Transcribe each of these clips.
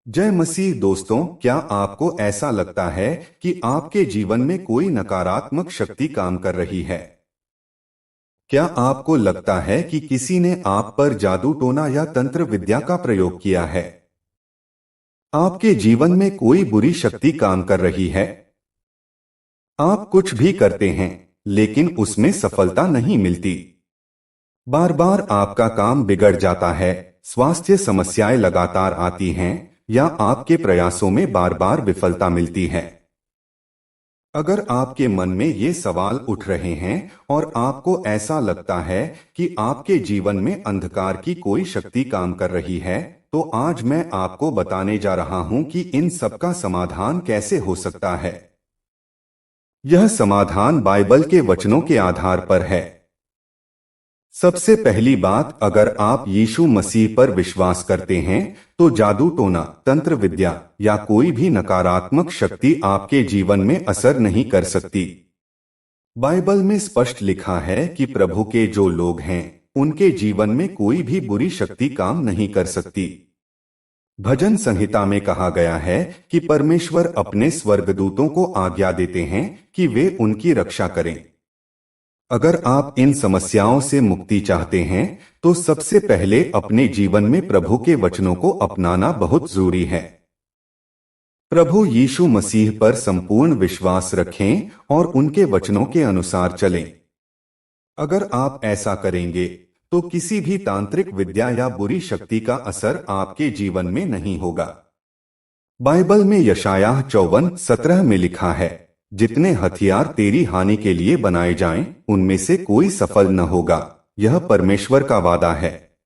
जय मसीह दोस्तों, क्या आपको ऐसा लगता है कि आपके जीवन में कोई नकारात्मक शक्ति काम कर रही है? क्या आपको लगता है कि किसी ने आप पर जादू टोना या तंत्र विद्या का प्रयोग किया है? आपके जीवन में कोई बुरी शक्ति काम कर रही है? आप कुछ भी करते हैं, लेकिन उसमें सफलता नहीं मिलती। बार बार आपका काम बिगड़ जाता है, स्वास्थ्य समस्याएं लगातार आती हैं, या आपके प्रयासों में बार बार विफलता मिलती है। अगर आपके मन में ये सवाल उठ रहे हैं और आपको ऐसा लगता है कि आपके जीवन में अंधकार की कोई शक्ति काम कर रही है, तो आज मैं आपको बताने जा रहा हूं कि इन सब का समाधान कैसे हो सकता है। यह समाधान बाइबल के वचनों के आधार पर है। सबसे पहली बात, अगर आप यीशु मसीह पर विश्वास करते हैं, तो जादू टोना, तंत्र विद्या या कोई भी नकारात्मक शक्ति आपके जीवन में असर नहीं कर सकती। बाइबल में स्पष्ट लिखा है कि प्रभु के जो लोग हैं, उनके जीवन में कोई भी बुरी शक्ति काम नहीं कर सकती। भजन संहिता में कहा गया है कि परमेश्वर अपने स्वर्गदूतों को आज्ञा देते हैं कि वे उनकी रक्षा करें। अगर आप इन समस्याओं से मुक्ति चाहते हैं, तो सबसे पहले अपने जीवन में प्रभु के वचनों को अपनाना बहुत जरूरी है। प्रभु यीशु मसीह पर संपूर्ण विश्वास रखें और उनके वचनों के अनुसार चलें। अगर आप ऐसा करेंगे, तो किसी भी तांत्रिक विद्या या बुरी शक्ति का असर आपके जीवन में नहीं होगा। बाइबल में यशायाह 54:17 में लिखा है, जितने हथियार तेरी हानि के लिए बनाए जाएं, उनमें से कोई सफल न होगा। यह परमेश्वर का वादा है।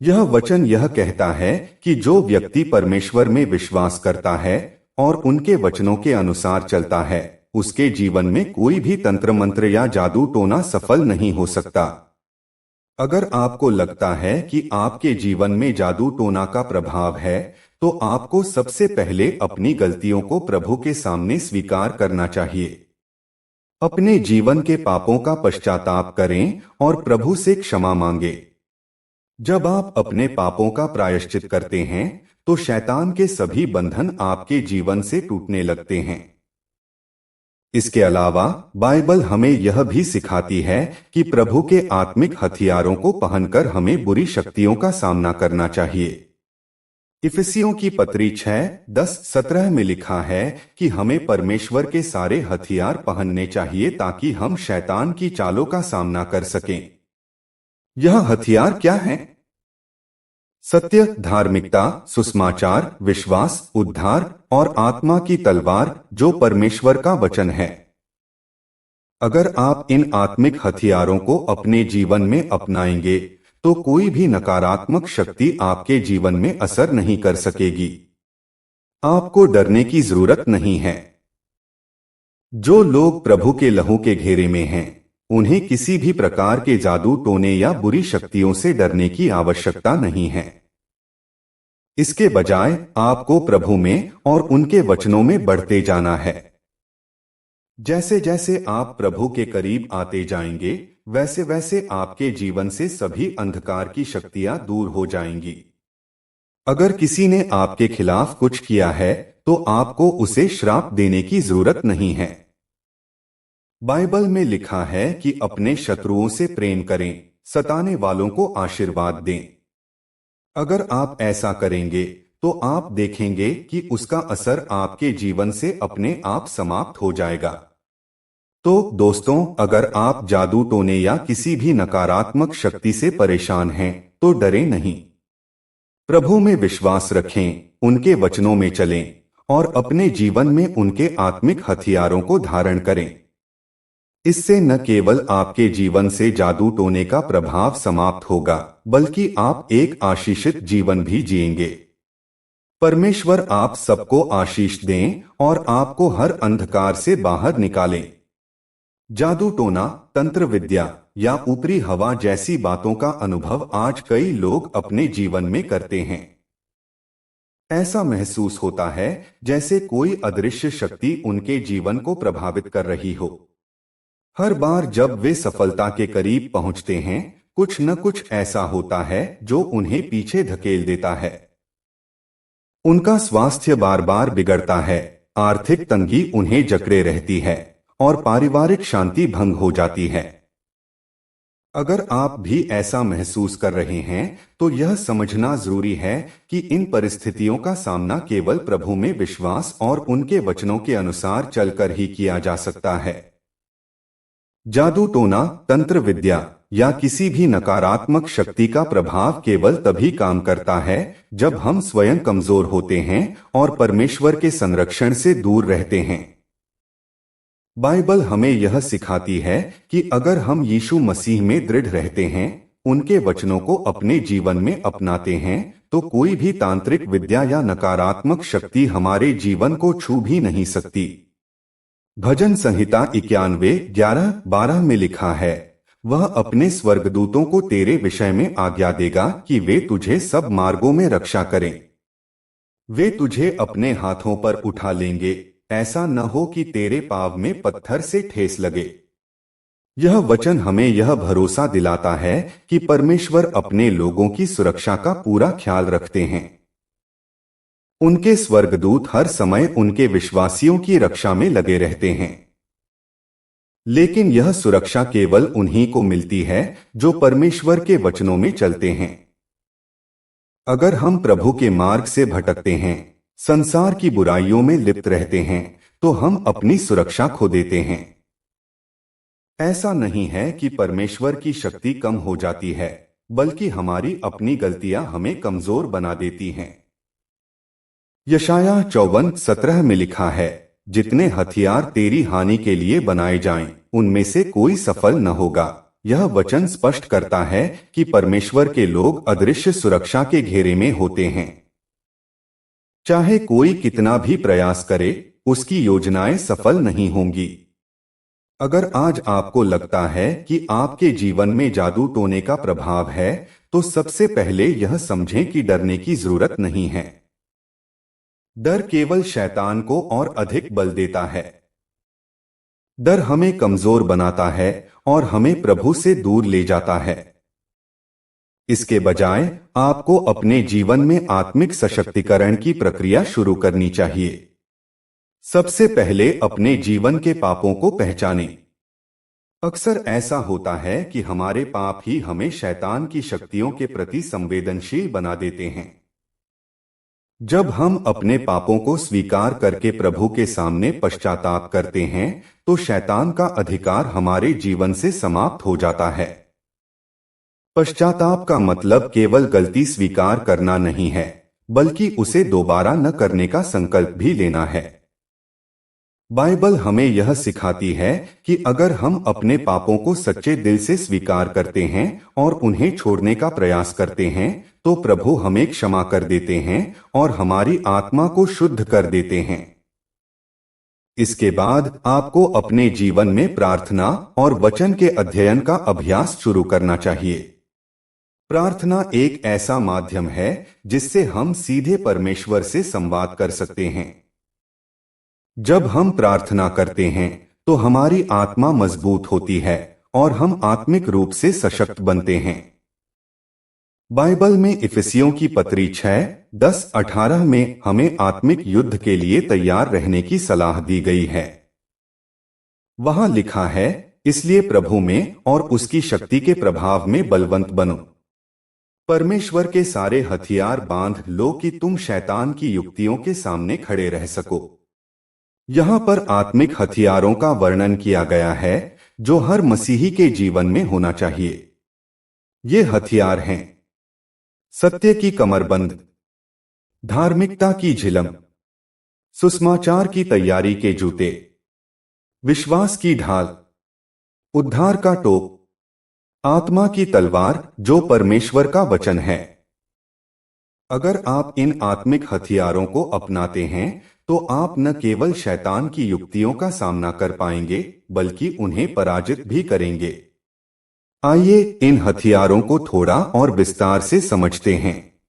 यह वचन यह कहता है कि जो व्यक्ति परमेश्वर में विश्वास करता है और उनके वचनों के अनुसार चलता है, उसके जीवन में कोई भी तंत्र मंत्र या जादू टोना सफल नहीं हो सकता। अगर आपको लगता है कि आपके जीवन में जादू टोना का प्रभाव है, तो आपको सबसे पहले अपनी गलतियों को प्रभु के सामने स्वीकार करना चाहिए। अपने जीवन के पापों का पश्चाताप करें और प्रभु से क्षमा मांगे। जब आप अपने पापों का प्रायश्चित करते हैं, तो शैतान के सभी बंधन आपके जीवन से टूटने लगते हैं। इसके अलावा बाइबल हमें यह भी सिखाती है कि प्रभु के आत्मिक हथियारों को पहनकर हमें बुरी शक्तियों का सामना करना चाहिए। इफिसियों की पत्री 6:10-17 में लिखा है कि हमें परमेश्वर के सारे हथियार पहनने चाहिए ताकि हम शैतान की चालों का सामना कर सकें। यह हथियार क्या हैं? सत्य, धार्मिकता, सुसमाचार, विश्वास, उद्धार और आत्मा की तलवार, जो परमेश्वर का वचन है। अगर आप इन आत्मिक हथियारों को अपने जीवन में अपनाएंगे, तो कोई भी नकारात्मक शक्ति आपके जीवन में असर नहीं कर सकेगी। आपको डरने की जरूरत नहीं है। जो लोग प्रभु के लहू के घेरे में हैं, उन्हें किसी भी प्रकार के जादू टोने या बुरी शक्तियों से डरने की आवश्यकता नहीं है। इसके बजाय आपको प्रभु में और उनके वचनों में बढ़ते जाना है। जैसे जैसे आप प्रभु के करीब आते जाएंगे, वैसे वैसे आपके जीवन से सभी अंधकार की शक्तियां दूर हो जाएंगी। अगर किसी ने आपके खिलाफ कुछ किया है, तो आपको उसे श्राप देने की जरूरत नहीं है। बाइबल में लिखा है कि अपने शत्रुओं से प्रेम करें, सताने वालों को आशीर्वाद दें। अगर आप ऐसा करेंगे, तो आप देखेंगे कि उसका असर आपके जीवन से अपने आप समाप्त हो जाएगा। तो दोस्तों, अगर आप जादू टोने या किसी भी नकारात्मक शक्ति से परेशान हैं, तो डरें नहीं। प्रभु में विश्वास रखें, उनके वचनों में चलें और अपने जीवन में उनके आत्मिक हथियारों को धारण करें। इससे न केवल आपके जीवन से जादू टोने का प्रभाव समाप्त होगा, बल्कि आप एक आशीषित जीवन भी जिएंगे। परमेश्वर आप सबको आशीष दें और आपको हर अंधकार से बाहर निकालें। जादू टोना, तंत्र विद्या या ऊपरी हवा जैसी बातों का अनुभव आज कई लोग अपने जीवन में करते हैं। ऐसा महसूस होता है जैसे कोई अदृश्य शक्ति उनके जीवन को प्रभावित कर रही हो। हर बार जब वे सफलता के करीब पहुंचते हैं, कुछ न कुछ ऐसा होता है जो उन्हें पीछे धकेल देता है। उनका स्वास्थ्य बार बार बिगड़ता है, आर्थिक तंगी उन्हें जकड़े रहती है और पारिवारिक शांति भंग हो जाती है। अगर आप भी ऐसा महसूस कर रहे हैं तो यह समझना जरूरी है कि इन परिस्थितियों का सामना केवल प्रभु में विश्वास और उनके वचनों के अनुसार चलकर ही किया जा सकता है। जादू टोना, तंत्र विद्या या किसी भी नकारात्मक शक्ति का प्रभाव केवल तभी काम करता है जब हम स्वयं कमजोर होते हैं और परमेश्वर के संरक्षण से दूर रहते हैं। बाइबल हमें यह सिखाती है कि अगर हम यीशु मसीह में दृढ़ रहते हैं, उनके वचनों को अपने जीवन में अपनाते हैं, तो कोई भी तांत्रिक विद्या या नकारात्मक शक्ति हमारे जीवन को छू भी नहीं सकती। भजन संहिता 91:11-12 में लिखा है, वह अपने स्वर्गदूतों को तेरे विषय में आज्ञा देगा कि वे तुझे सब मार्गों में रक्षा करें। वे तुझे अपने हाथों पर उठा लेंगे, ऐसा न हो कि तेरे पाँव में पत्थर से ठेस लगे। यह वचन हमें यह भरोसा दिलाता है कि परमेश्वर अपने लोगों की सुरक्षा का पूरा ख्याल रखते हैं। उनके स्वर्गदूत हर समय उनके विश्वासियों की रक्षा में लगे रहते हैं। लेकिन यह सुरक्षा केवल उन्हीं को मिलती है जो परमेश्वर के वचनों में चलते हैं। अगर हम प्रभु के मार्ग से भटकते हैं, संसार की बुराइयों में लिप्त रहते हैं, तो हम अपनी सुरक्षा खो देते हैं। ऐसा नहीं है कि परमेश्वर की शक्ति कम हो जाती है, बल्कि हमारी अपनी गलतियां हमें कमजोर बना देती हैं। यशायाह 54:17 में लिखा है, जितने हथियार तेरी हानि के लिए बनाए जाएं, उनमें से कोई सफल न होगा। यह वचन स्पष्ट करता है कि परमेश्वर के लोग अदृश्य सुरक्षा के घेरे में होते हैं। चाहे कोई कितना भी प्रयास करे, उसकी योजनाएं सफल नहीं होंगी। अगर आज आपको लगता है कि आपके जीवन में जादू टोने का प्रभाव है, तो सबसे पहले यह समझें कि डरने की जरूरत नहीं है। डर केवल शैतान को और अधिक बल देता है। डर हमें कमजोर बनाता है और हमें प्रभु से दूर ले जाता है। इसके बजाय आपको अपने जीवन में आत्मिक सशक्तिकरण की प्रक्रिया शुरू करनी चाहिए। सबसे पहले अपने जीवन के पापों को पहचानें। अक्सर ऐसा होता है कि हमारे पाप ही हमें शैतान की शक्तियों के प्रति संवेदनशील बना देते हैं। जब हम अपने पापों को स्वीकार करके प्रभु के सामने पश्चाताप करते हैं, तो शैतान का अधिकार हमारे जीवन से समाप्त हो जाता है। पश्चाताप का मतलब केवल गलती स्वीकार करना नहीं है, बल्कि उसे दोबारा न करने का संकल्प भी लेना है। बाइबल हमें यह सिखाती है कि अगर हम अपने पापों को सच्चे दिल से स्वीकार करते हैं और उन्हें छोड़ने का प्रयास करते हैं, तो प्रभु हमें क्षमा कर देते हैं और हमारी आत्मा को शुद्ध कर देते हैं। इसके बाद आपको अपने जीवन में प्रार्थना और वचन के अध्ययन का अभ्यास शुरू करना चाहिए। प्रार्थना एक ऐसा माध्यम है जिससे हम सीधे परमेश्वर से संवाद कर सकते हैं। जब हम प्रार्थना करते हैं, तो हमारी आत्मा मजबूत होती है और हम आत्मिक रूप से सशक्त बनते हैं। बाइबल में इफिसियों की पत्री 6:10-18 में हमें आत्मिक युद्ध के लिए तैयार रहने की सलाह दी गई है। वहां लिखा है, इसलिए प्रभु में और उसकी शक्ति के प्रभाव में बलवंत बनो। परमेश्वर के सारे हथियार बांध लो कि तुम शैतान की युक्तियों के सामने खड़े रह सको। यहाँ पर आत्मिक हथियारों का वर्णन किया गया है जो हर मसीही के जीवन में होना चाहिए। ये हथियार हैं: सत्य की कमरबंद, धार्मिकता की झिलम, सुसमाचार की तैयारी के जूते, विश्वास की ढाल, उद्धार का टोप, आत्मा की तलवार जो परमेश्वर का वचन है। अगर आप इन आत्मिक हथियारों को अपनाते हैं, तो आप न केवल शैतान की युक्तियों का सामना कर पाएंगे, बल्कि उन्हें पराजित भी करेंगे। आइए इन हथियारों को थोड़ा और विस्तार से समझते हैं।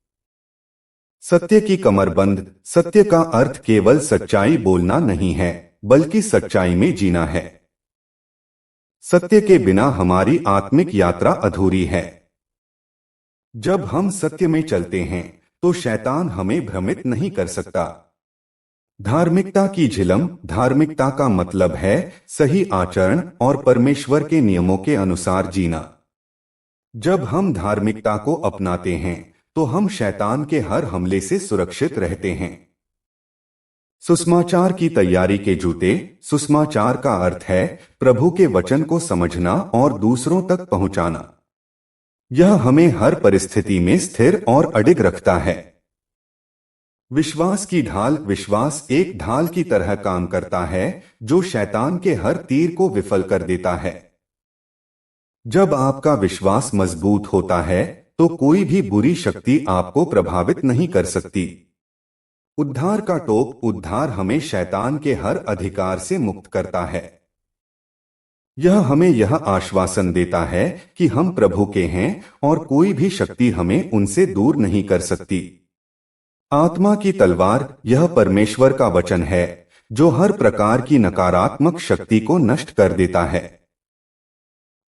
सत्य की कमरबंद। सत्य का अर्थ केवल सच्चाई बोलना नहीं है, बल्कि सच्चाई में जीना है। सत्य के बिना हमारी आत्मिक यात्रा अधूरी है। जब हम सत्य में चलते हैं, तो शैतान हमें भ्रमित नहीं कर सकता। धार्मिकता की झिलम। धार्मिकता का मतलब है सही आचरण और परमेश्वर के नियमों के अनुसार जीना। जब हम धार्मिकता को अपनाते हैं तो हम शैतान के हर हमले से सुरक्षित रहते हैं। सुसमाचार की तैयारी के जूते। सुसमाचार का अर्थ है प्रभु के वचन को समझना और दूसरों तक पहुंचाना। यह हमें हर परिस्थिति में स्थिर और अडिग रखता है। विश्वास की ढाल। विश्वास एक ढाल की तरह काम करता है जो शैतान के हर तीर को विफल कर देता है। जब आपका विश्वास मजबूत होता है तो कोई भी बुरी शक्ति आपको प्रभावित नहीं कर सकती। उद्धार का टोप। उद्धार हमें शैतान के हर अधिकार से मुक्त करता है। यह हमें यह आश्वासन देता है कि हम प्रभु के हैं और कोई भी शक्ति हमें उनसे दूर नहीं कर सकती। आत्मा की तलवार। यह परमेश्वर का वचन है जो हर प्रकार की नकारात्मक शक्ति को नष्ट कर देता है।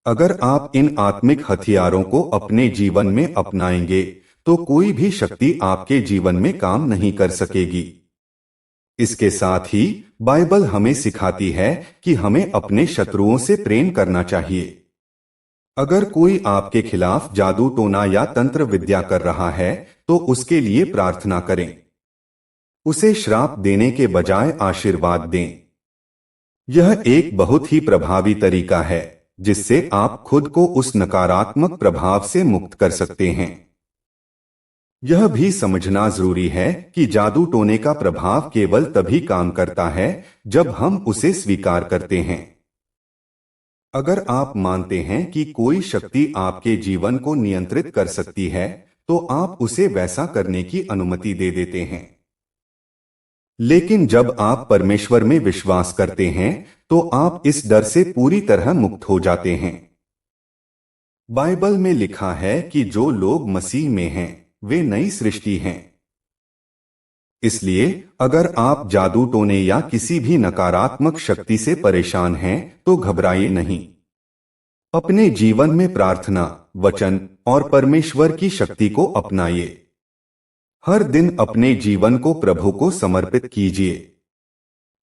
अगर आप इन आत्मिक हथियारों को अपने जीवन में अपनाएंगे तो कोई भी शक्ति आपके जीवन में काम नहीं कर सकेगी। इसके साथ ही बाइबल हमें सिखाती है कि हमें अपने शत्रुओं से प्रेम करना चाहिए। अगर कोई आपके खिलाफ जादू टोना या तंत्र विद्या कर रहा है तो उसके लिए प्रार्थना करें। उसे श्राप देने के बजाय आशीर्वाद दें। यह एक बहुत ही प्रभावी तरीका है जिससे आप खुद को उस नकारात्मक प्रभाव से मुक्त कर सकते हैं। यह भी समझना जरूरी है कि जादू टोने का प्रभाव केवल तभी काम करता है जब हम उसे स्वीकार करते हैं। अगर आप मानते हैं कि कोई शक्ति आपके जीवन को नियंत्रित कर सकती है तो आप उसे वैसा करने की अनुमति दे देते हैं। लेकिन जब आप परमेश्वर में विश्वास करते हैं तो आप इस डर से पूरी तरह मुक्त हो जाते हैं। बाइबल में लिखा है कि जो लोग मसीह में हैं वे नई सृष्टि हैं। इसलिए अगर आप जादू टोने या किसी भी नकारात्मक शक्ति से परेशान हैं तो घबराइए नहीं। अपने जीवन में प्रार्थना, वचन और परमेश्वर की शक्ति को अपनाइए। हर दिन अपने जीवन को प्रभु को समर्पित कीजिए।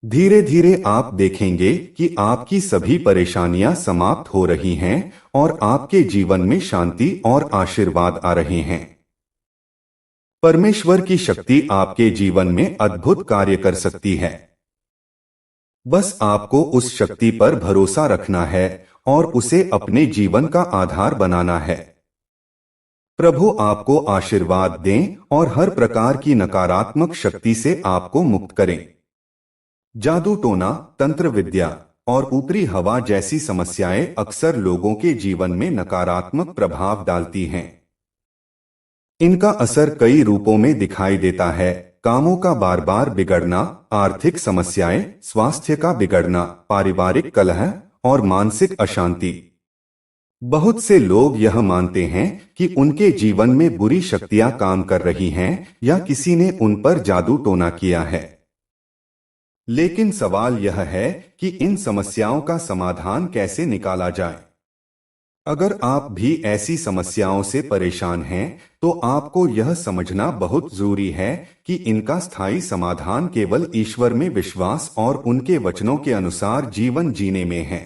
धीरे धीरे आप देखेंगे कि आपकी सभी परेशानियां समाप्त हो रही हैं और आपके जीवन में शांति और आशीर्वाद आ रहे हैं। परमेश्वर की शक्ति आपके जीवन में अद्भुत कार्य कर सकती है। बस आपको उस शक्ति पर भरोसा रखना है और उसे अपने जीवन का आधार बनाना है। प्रभु आपको आशीर्वाद दें और हर प्रकार की नकारात्मक शक्ति से आपको मुक्त करें। जादू टोना, तंत्र विद्या और ऊपरी हवा जैसी समस्याएं अक्सर लोगों के जीवन में नकारात्मक प्रभाव डालती हैं। इनका असर कई रूपों में दिखाई देता है। कामों का बार बार बिगड़ना, आर्थिक समस्याएं, स्वास्थ्य का बिगड़ना, पारिवारिक कलह और मानसिक अशांति। बहुत से लोग यह मानते हैं कि उनके जीवन में बुरी शक्तियां काम कर रही हैं या किसी ने उन पर जादू टोना किया है। लेकिन सवाल यह है कि इन समस्याओं का समाधान कैसे निकाला जाए। अगर आप भी ऐसी समस्याओं से परेशान हैं तो आपको यह समझना बहुत जरूरी है कि इनका स्थायी समाधान केवल ईश्वर में विश्वास और उनके वचनों के अनुसार जीवन जीने में है।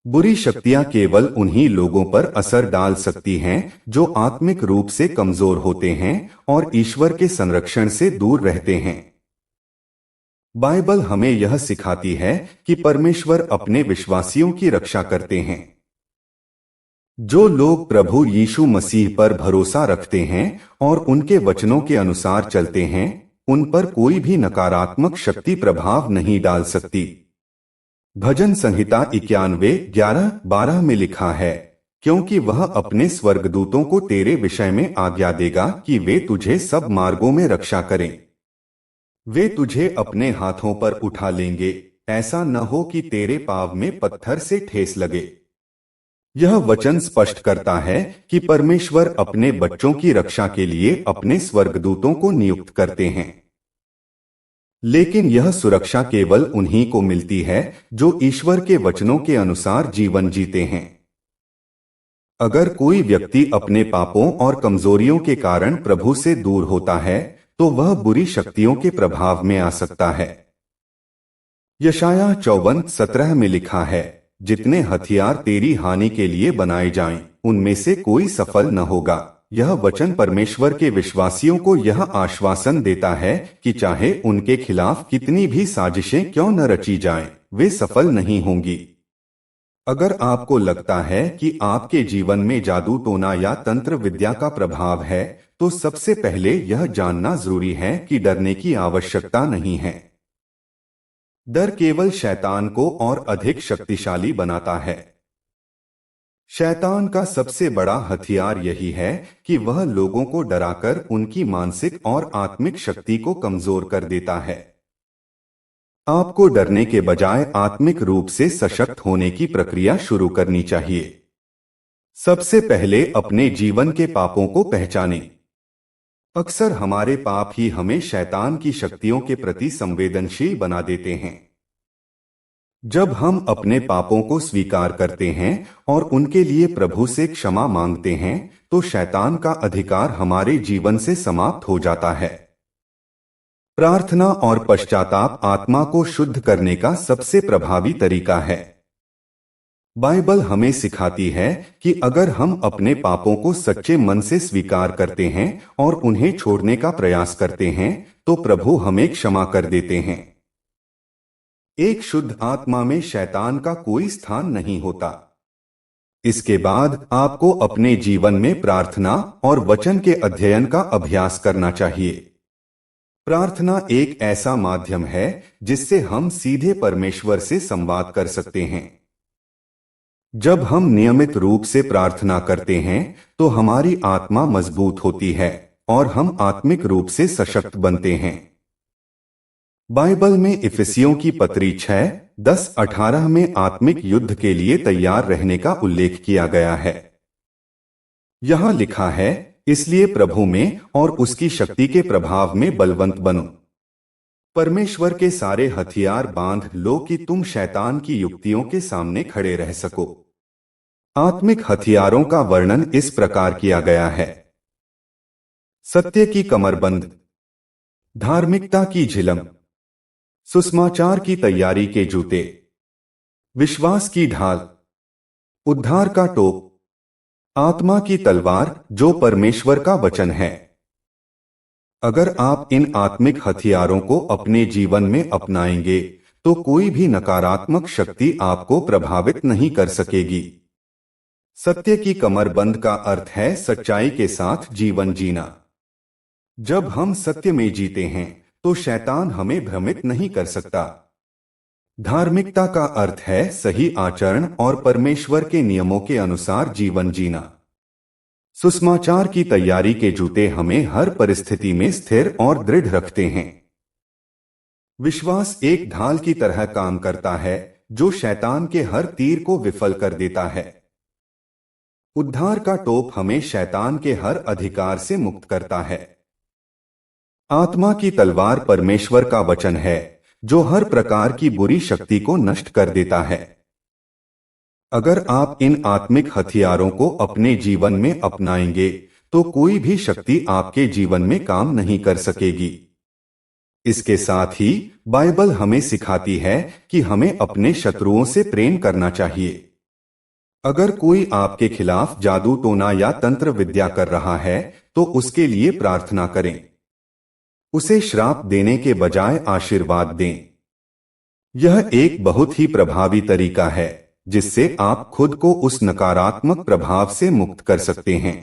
बुरी शक्तियां केवल उन्हीं लोगों पर असर डाल सकती हैं जो आत्मिक रूप से कमजोर होते हैं और ईश्वर के संरक्षण से दूर रहते हैं। बाइबल हमें यह सिखाती है कि परमेश्वर अपने विश्वासियों की रक्षा करते हैं। जो लोग प्रभु यीशु मसीह पर भरोसा रखते हैं और उनके वचनों के अनुसार चलते हैं, उन पर कोई भी नकारात्मक शक्ति प्रभाव नहीं डाल सकती। भजन संहिता 91:11-12 में लिखा है, क्योंकि वह अपने स्वर्गदूतों को तेरे विषय में आज्ञा देगा कि वे तुझे सब मार्गों में रक्षा करें। वे तुझे अपने हाथों पर उठा लेंगे, ऐसा न हो कि तेरे पाँव में पत्थर से ठेस लगे। यह वचन स्पष्ट करता है कि परमेश्वर अपने बच्चों की रक्षा के लिए अपने स्वर्गदूतों को नियुक्त करते हैं। लेकिन यह सुरक्षा केवल उन्हीं को मिलती है जो ईश्वर के वचनों के अनुसार जीवन जीते हैं। अगर कोई व्यक्ति अपने पापों और कमजोरियों के कारण प्रभु से दूर होता है तो वह बुरी शक्तियों के प्रभाव में आ सकता है। यशायाह 54:17 में लिखा है, जितने हथियार तेरी हानि के लिए बनाए जाएं, उनमें से कोई सफल न होगा। यह वचन परमेश्वर के विश्वासियों को यह आश्वासन देता है कि चाहे उनके खिलाफ कितनी भी साजिशें क्यों न रची जाएं, वे सफल नहीं होंगी। अगर आपको लगता है कि आपके जीवन में जादू टोना या तंत्र विद्या का प्रभाव है, तो सबसे पहले यह जानना जरूरी है कि डरने की आवश्यकता नहीं है। डर केवल शैतान को और अधिक शक्तिशाली बनाता है। शैतान का सबसे बड़ा हथियार यही है कि वह लोगों को डराकर उनकी मानसिक और आत्मिक शक्ति को कमजोर कर देता है। आपको डरने के बजाय आत्मिक रूप से सशक्त होने की प्रक्रिया शुरू करनी चाहिए। सबसे पहले अपने जीवन के पापों को पहचानें। अक्सर हमारे पाप ही हमें शैतान की शक्तियों के प्रति संवेदनशील बना देते हैं। जब हम अपने पापों को स्वीकार करते हैं और उनके लिए प्रभु से क्षमा मांगते हैं, तो शैतान का अधिकार हमारे जीवन से समाप्त हो जाता है। प्रार्थना और पश्चाताप आत्मा को शुद्ध करने का सबसे प्रभावी तरीका है। बाइबल हमें सिखाती है कि अगर हम अपने पापों को सच्चे मन से स्वीकार करते हैं और उन्हें छोड़ने का प्रयास करते हैं, तो प्रभु हमें क्षमा कर देते हैं। एक शुद्ध आत्मा में शैतान का कोई स्थान नहीं होता। इसके बाद आपको अपने जीवन में प्रार्थना और वचन के अध्ययन का अभ्यास करना चाहिए। प्रार्थना एक ऐसा माध्यम है जिससे हम सीधे परमेश्वर से संवाद कर सकते हैं। जब हम नियमित रूप से प्रार्थना करते हैं तो हमारी आत्मा मजबूत होती है और हम आत्मिक रूप से सशक्त बनते हैं। बाइबल में इफिसियों की पत्री 6:10-18 में आत्मिक युद्ध के लिए तैयार रहने का उल्लेख किया गया है। यहां लिखा है, इसलिए प्रभु में और उसकी शक्ति के प्रभाव में बलवंत बनो। परमेश्वर के सारे हथियार बांध लो कि तुम शैतान की युक्तियों के सामने खड़े रह सको। आत्मिक हथियारों का वर्णन इस प्रकार किया गया है। सत्य की कमरबंद, धार्मिकता की झिलम, सुसमाचार की तैयारी के जूते, विश्वास की ढाल, उद्धार का टोप, आत्मा की तलवार जो परमेश्वर का वचन है। अगर आप इन आत्मिक हथियारों को अपने जीवन में अपनाएंगे तो कोई भी नकारात्मक शक्ति आपको प्रभावित नहीं कर सकेगी। सत्य की कमरबंद का अर्थ है सच्चाई के साथ जीवन जीना। जब हम सत्य में जीते हैं तो शैतान हमें भ्रमित नहीं कर सकता। धार्मिकता का अर्थ है सही आचरण और परमेश्वर के नियमों के अनुसार जीवन जीना। सुसमाचार की तैयारी के जूते हमें हर परिस्थिति में स्थिर और दृढ़ रखते हैं। विश्वास एक ढाल की तरह काम करता है जो शैतान के हर तीर को विफल कर देता है। उद्धार का टोप हमें शैतान के हर अधिकार से मुक्त करता है। आत्मा की तलवार परमेश्वर का वचन है जो हर प्रकार की बुरी शक्ति को नष्ट कर देता है। अगर आप इन आत्मिक हथियारों को अपने जीवन में अपनाएंगे तो कोई भी शक्ति आपके जीवन में काम नहीं कर सकेगी। इसके साथ ही बाइबल हमें सिखाती है कि हमें अपने शत्रुओं से प्रेम करना चाहिए। अगर कोई आपके खिलाफ जादू टोना या तंत्र विद्या कर रहा है तो उसके लिए प्रार्थना करें। उसे श्राप देने के बजाय आशीर्वाद दें। यह एक बहुत ही प्रभावी तरीका है जिससे आप खुद को उस नकारात्मक प्रभाव से मुक्त कर सकते हैं।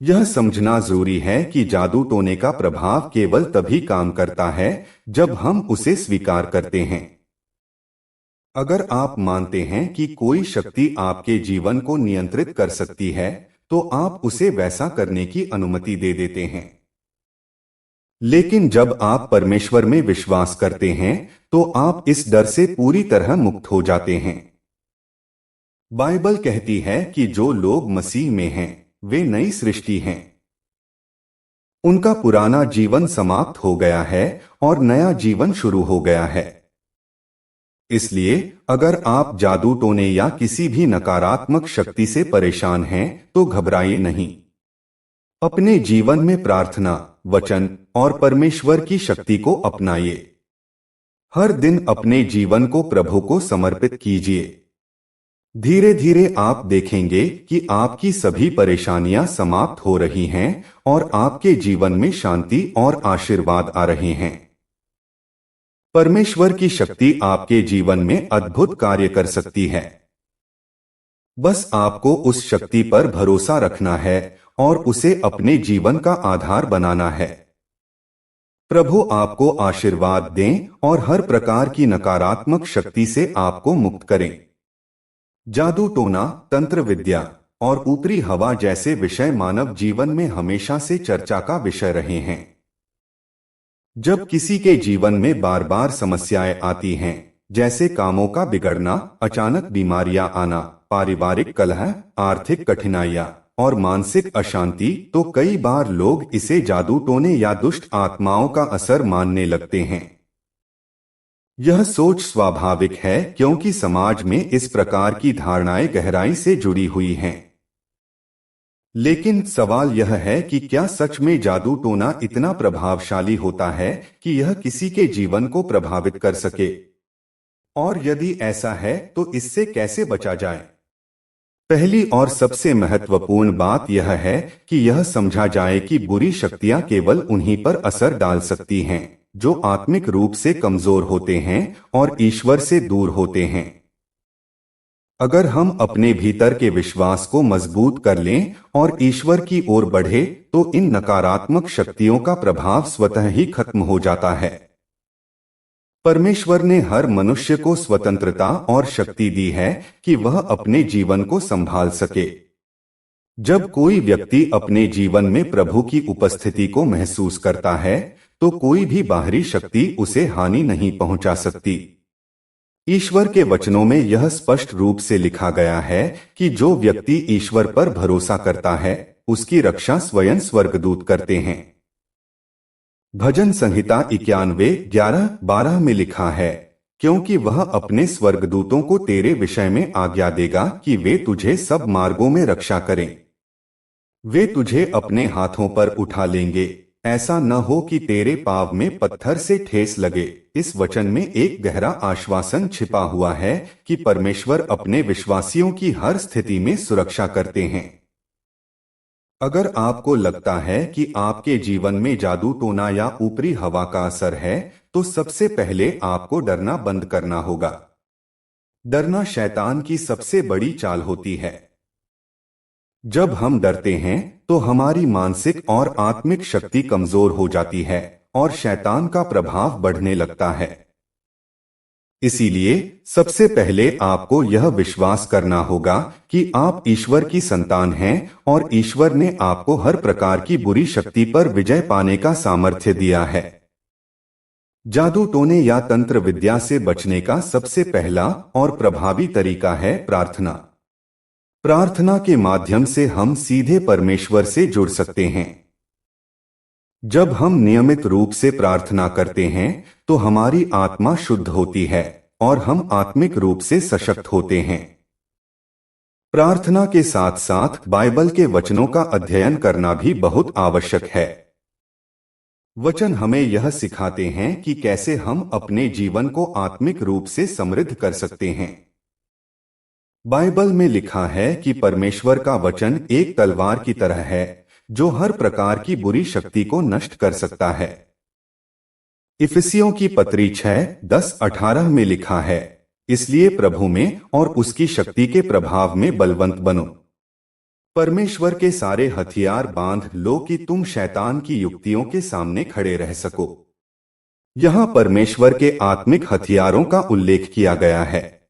यह समझना जरूरी है कि जादू टोने का प्रभाव केवल तभी काम करता है जब हम उसे स्वीकार करते हैं। अगर आप मानते हैं कि कोई शक्ति आपके जीवन को नियंत्रित कर सकती है तो आप उसे वैसा करने की अनुमति दे देते हैं। लेकिन जब आप परमेश्वर में विश्वास करते हैं तो आप इस डर से पूरी तरह मुक्त हो जाते हैं। बाइबल कहती है कि जो लोग मसीह में हैं वे नई सृष्टि हैं। उनका पुराना जीवन समाप्त हो गया है और नया जीवन शुरू हो गया है। इसलिए अगर आप जादू टोने या किसी भी नकारात्मक शक्ति से परेशान हैं, तो घबराइए नहीं। अपने जीवन में प्रार्थना, वचन और परमेश्वर की शक्ति को अपनाइए। हर दिन अपने जीवन को प्रभु को समर्पित कीजिए। धीरे धीरे आप देखेंगे कि आपकी सभी परेशानियां समाप्त हो रही हैं और आपके जीवन में शांति और आशीर्वाद आ रहे हैं। परमेश्वर की शक्ति आपके जीवन में अद्भुत कार्य कर सकती है। बस आपको उस शक्ति पर भरोसा रखना है और उसे अपने जीवन का आधार बनाना है। प्रभु आपको आशीर्वाद दें और हर प्रकार की नकारात्मक शक्ति से आपको मुक्त करें। जादू टोना, तंत्र विद्या और ऊपरी हवा जैसे विषय मानव जीवन में हमेशा से चर्चा का विषय रहे हैं। जब किसी के जीवन में बार बार समस्याएं आती हैं, जैसे कामों का बिगड़ना, अचानक बीमारियां आना, पारिवारिक कलह, आर्थिक कठिनाइयां और मानसिक अशांति, तो कई बार लोग इसे जादू टोने या दुष्ट आत्माओं का असर मानने लगते हैं। यह सोच स्वाभाविक है, क्योंकि समाज में इस प्रकार की धारणाएं गहराई से जुड़ी हुई हैं। लेकिन सवाल यह है कि क्या सच में जादू टोना इतना प्रभावशाली होता है कि यह किसी के जीवन को प्रभावित कर सके? और यदि ऐसा है, तो इससे कैसे बचा जाए? पहली और सबसे महत्वपूर्ण बात यह है कि यह समझा जाए कि बुरी शक्तियां केवल उन्हीं पर असर डाल सकती हैं जो आत्मिक रूप से कमजोर होते हैं और ईश्वर से दूर होते हैं। अगर हम अपने भीतर के विश्वास को मजबूत कर लें और ईश्वर की ओर बढ़े, तो इन नकारात्मक शक्तियों का प्रभाव स्वतः ही खत्म हो जाता है। परमेश्वर ने हर मनुष्य को स्वतंत्रता और शक्ति दी है कि वह अपने जीवन को संभाल सके। जब कोई व्यक्ति अपने जीवन में प्रभु की उपस्थिति को महसूस करता है, तो कोई भी बाहरी शक्ति उसे हानि नहीं पहुंचा सकती। ईश्वर के वचनों में यह स्पष्ट रूप से लिखा गया है कि जो व्यक्ति ईश्वर पर भरोसा करता है, उसकी रक्षा स्वयं स्वर्गदूत करते हैं। भजन संहिता 91:11-12 में लिखा है, क्योंकि वह अपने स्वर्गदूतों को तेरे विषय में आज्ञा देगा कि वे तुझे सब मार्गों में रक्षा करें। वे तुझे अपने हाथों पर उठा लेंगे, ऐसा न हो कि तेरे पाँव में पत्थर से ठेस लगे। इस वचन में एक गहरा आश्वासन छिपा हुआ है कि परमेश्वर अपने विश्वासियों की हर स्थिति में सुरक्षा करते हैं। अगर आपको लगता है कि आपके जीवन में जादू टोना या ऊपरी हवा का असर है, तो सबसे पहले आपको डरना बंद करना होगा। डरना शैतान की सबसे बड़ी चाल होती है। जब हम डरते हैं, तो हमारी मानसिक और आत्मिक शक्ति कमजोर हो जाती है और शैतान का प्रभाव बढ़ने लगता है। इसीलिए सबसे पहले आपको यह विश्वास करना होगा कि आप ईश्वर की संतान हैं और ईश्वर ने आपको हर प्रकार की बुरी शक्ति पर विजय पाने का सामर्थ्य दिया है। जादू टोने या तंत्र विद्या से बचने का सबसे पहला और प्रभावी तरीका है प्रार्थना। प्रार्थना के माध्यम से हम सीधे परमेश्वर से जुड़ सकते हैं। जब हम नियमित रूप से प्रार्थना करते हैं, तो हमारी आत्मा शुद्ध होती है और हम आत्मिक रूप से सशक्त होते हैं। प्रार्थना के साथ साथ बाइबल के वचनों का अध्ययन करना भी बहुत आवश्यक है। वचन हमें यह सिखाते हैं कि कैसे हम अपने जीवन को आत्मिक रूप से समृद्ध कर सकते हैं। बाइबल में लिखा है कि परमेश्वर का वचन एक तलवार की तरह है, जो हर प्रकार की बुरी शक्ति को नष्ट कर सकता है। इफिसियों की पत्री 6:10-18 में लिखा है, इसलिए प्रभु में और उसकी शक्ति के प्रभाव में बलवंत बनो। परमेश्वर के सारे हथियार बांध लो कि तुम शैतान की युक्तियों के सामने खड़े रह सको। यहां परमेश्वर के आत्मिक हथियारों का उल्लेख किया गया है।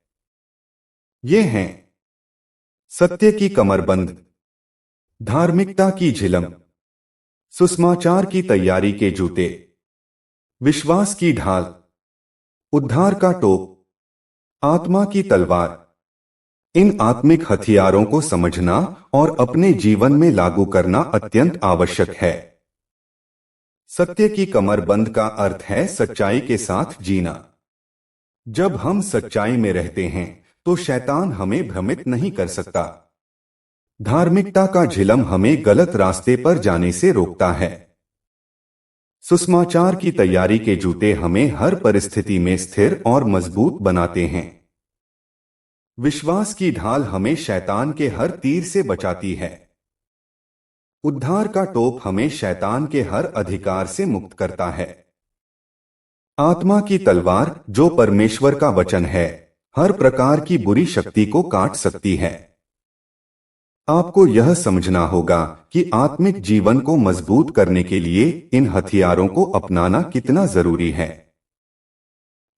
ये हैं सत्य की कमरबंद, धार्मिकता की झिलम, सुसमाचार की तैयारी के जूते, विश्वास की ढाल, उद्धार का टोप, आत्मा की तलवार। इन आत्मिक हथियारों को समझना और अपने जीवन में लागू करना अत्यंत आवश्यक है। सत्य की कमरबंद का अर्थ है सच्चाई के साथ जीना। जब हम सच्चाई में रहते हैं तो शैतान हमें भ्रमित नहीं कर सकता। धार्मिकता का झिलम हमें गलत रास्ते पर जाने से रोकता है। सुसमाचार की तैयारी के जूते हमें हर परिस्थिति में स्थिर और मजबूत बनाते हैं। विश्वास की ढाल हमें शैतान के हर तीर से बचाती है। उद्धार का टोप हमें शैतान के हर अधिकार से मुक्त करता है। आत्मा की तलवार जो परमेश्वर का वचन है, हर प्रकार की बुरी शक्ति को काट सकती है। आपको यह समझना होगा कि आत्मिक जीवन को मजबूत करने के लिए इन हथियारों को अपनाना कितना जरूरी है।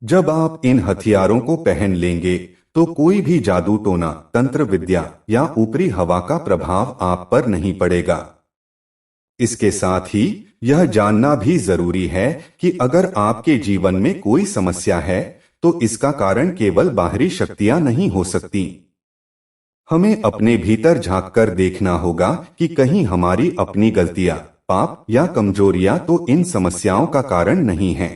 जब आप इन हथियारों को पहन लेंगे तो कोई भी जादू टोना, तंत्र विद्या या ऊपरी हवा का प्रभाव आप पर नहीं पड़ेगा। इसके साथ ही यह जानना भी जरूरी है कि अगर आपके जीवन में कोई समस्या है तो इसका कारण केवल बाहरी शक्तियां नहीं हो सकती। हमें अपने भीतर झांककर देखना होगा कि कहीं हमारी अपनी गलतियां, पाप या कमजोरियां तो इन समस्याओं का कारण नहीं हैं।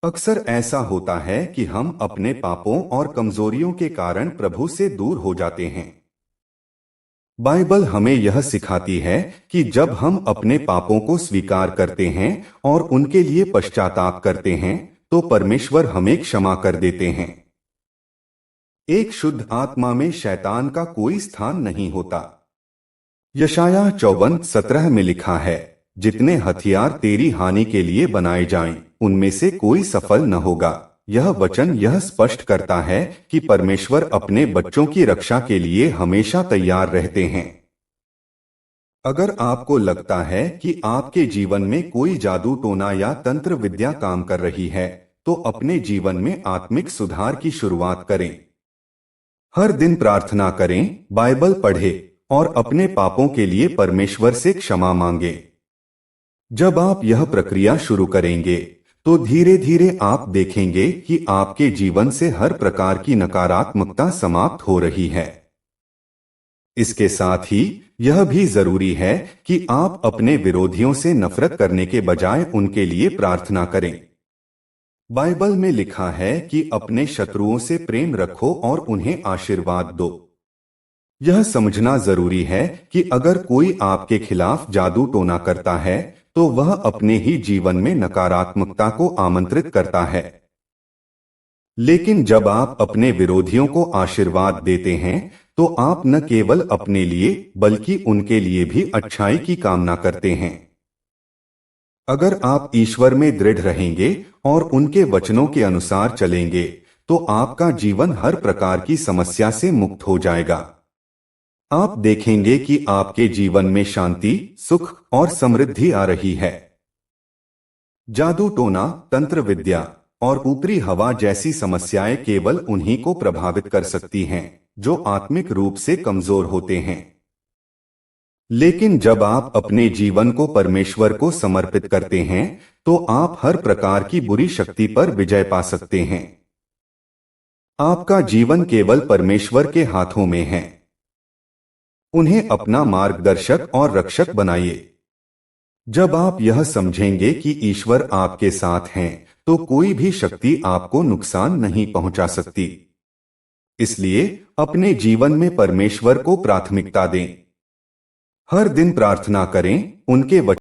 अक्सर ऐसा होता है कि हम अपने पापों और कमजोरियों के कारण प्रभु से दूर हो जाते हैं। बाइबल हमें यह सिखाती है कि जब हम अपने पापों को स्वीकार करते हैं और उनके लिए पश्चाताप करते हैं तो परमेश्वर हमें क्षमा कर देते हैं। एक शुद्ध आत्मा में शैतान का कोई स्थान नहीं होता। यशायाह 54:17 में लिखा है, जितने हथियार तेरी हानि के लिए बनाए जाएं, उनमें से कोई सफल न होगा। यह वचन यह स्पष्ट करता है कि परमेश्वर अपने बच्चों की रक्षा के लिए हमेशा तैयार रहते हैं। अगर आपको लगता है कि आपके जीवन में कोई जादू टोना या तंत्र विद्या काम कर रही है, तो अपने जीवन में आत्मिक सुधार की शुरुआत करें। हर दिन प्रार्थना करें, बाइबल पढ़ें और अपने पापों के लिए परमेश्वर से क्षमा मांगे। जब आप यह प्रक्रिया शुरू करेंगे तो धीरे धीरे आप देखेंगे कि आपके जीवन से हर प्रकार की नकारात्मकता समाप्त हो रही है। इसके साथ ही यह भी जरूरी है कि आप अपने विरोधियों से नफरत करने के बजाय उनके लिए प्रार्थना करें। बाइबल में लिखा है कि अपने शत्रुओं से प्रेम रखो और उन्हें आशीर्वाद दो। यह समझना जरूरी है कि अगर कोई आपके खिलाफ जादू टोना करता है तो वह अपने ही जीवन में नकारात्मकता को आमंत्रित करता है। लेकिन जब आप अपने विरोधियों को आशीर्वाद देते हैं तो आप न केवल अपने लिए बल्कि उनके लिए भी अच्छाई की कामना करते हैं। अगर आप ईश्वर में दृढ़ रहेंगे और उनके वचनों के अनुसार चलेंगे तो आपका जीवन हर प्रकार की समस्या से मुक्त हो जाएगा। आप देखेंगे कि आपके जीवन में शांति, सुख और समृद्धि आ रही है। जादू टोना, तंत्र विद्या और ऊपरी हवा जैसी समस्याएं केवल उन्हीं को प्रभावित कर सकती हैं जो आत्मिक रूप से कमजोर होते हैं। लेकिन जब आप अपने जीवन को परमेश्वर को समर्पित करते हैं तो आप हर प्रकार की बुरी शक्ति पर विजय पा सकते हैं। आपका जीवन केवल परमेश्वर के हाथों में है। उन्हें अपना मार्गदर्शक और रक्षक बनाइए। जब आप यह समझेंगे कि ईश्वर आपके साथ हैं, तो कोई भी शक्ति आपको नुकसान नहीं पहुंचा सकती। इसलिए अपने जीवन में परमेश्वर को प्राथमिकता दें। हर दिन प्रार्थना करें, उनके वचन